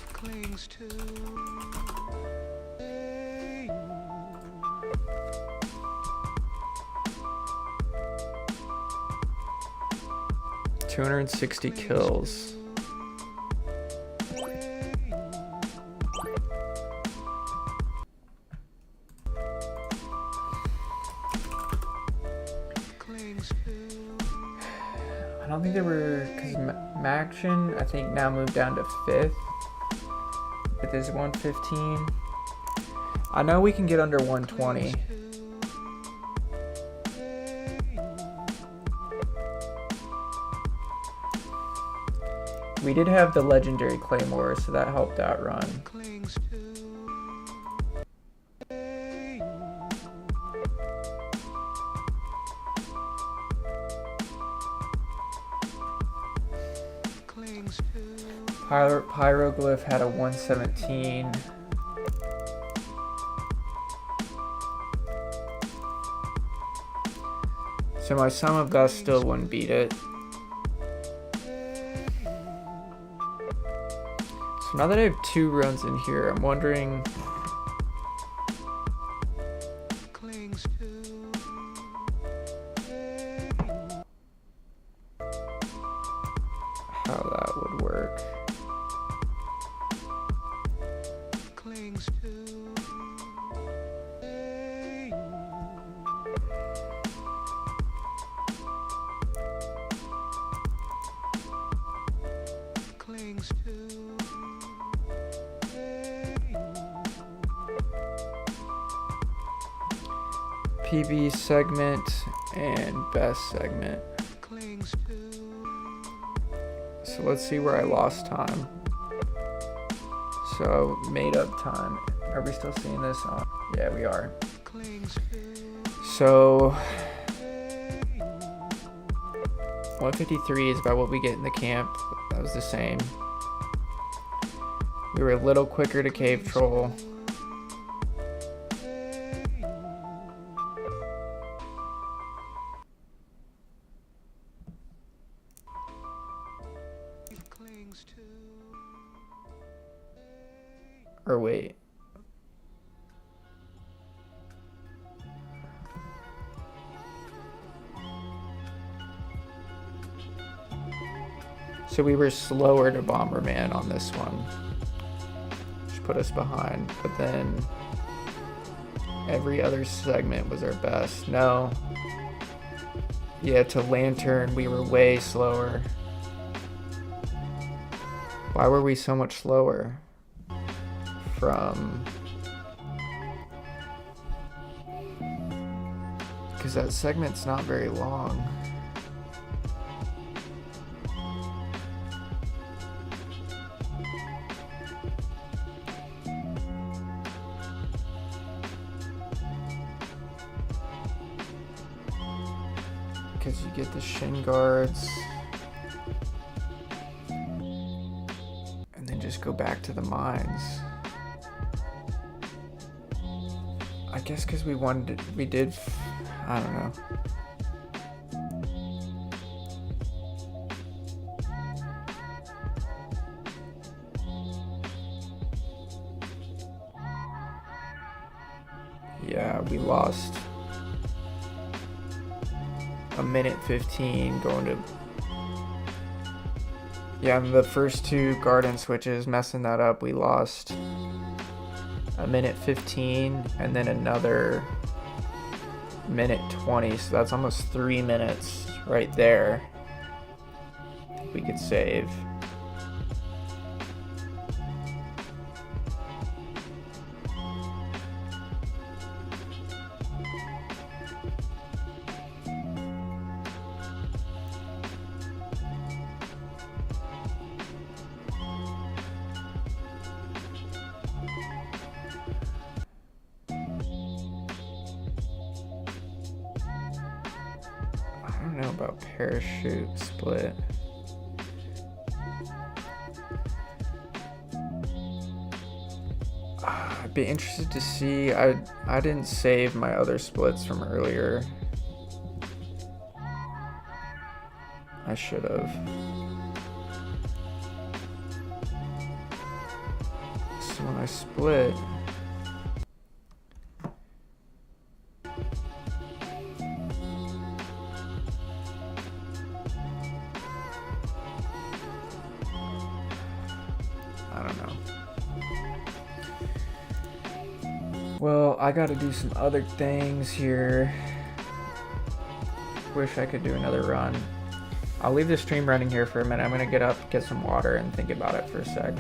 260 kills. I don't think they were, because Maction, I think, now moved down to 5th with his 115. I know we can get under 120. We did have the legendary Claymore, so that helped out run. Pyroglyph had a 117. So my sum of best still wouldn't beat it. So now that I have 2 runs in here, I'm wondering how that would work. PB segment and best segment. So let's see where I lost time. So made up time. Are we still seeing this on? Yeah, we are. So 153 is about what we get in the camp. That was the same. We were a little quicker to cave troll. Or wait. So we were slower to Bomberman on this one, which put us behind. But then every other segment was our best. No. Yeah, to Lantern we were way slower. Why were we so much slower? From... Because that segment's not very long. Because you get the shin guards. And then just go back to the mines. I guess because we did, I don't know. Yeah, we lost a minute 15 going to... Yeah, the first two garden switches, messing that up, we lost a minute 15 and then another minute 20, so that's almost 3 minutes right there we could save. I don't know about parachute split. I'd be interested to see. I didn't save my other splits from earlier. I should have. So when I split, I don't know. Well, I gotta do some other things here. Wish I could do another run. I'll leave the stream running here for a minute. I'm gonna get up, get some water, and think about it for a sec.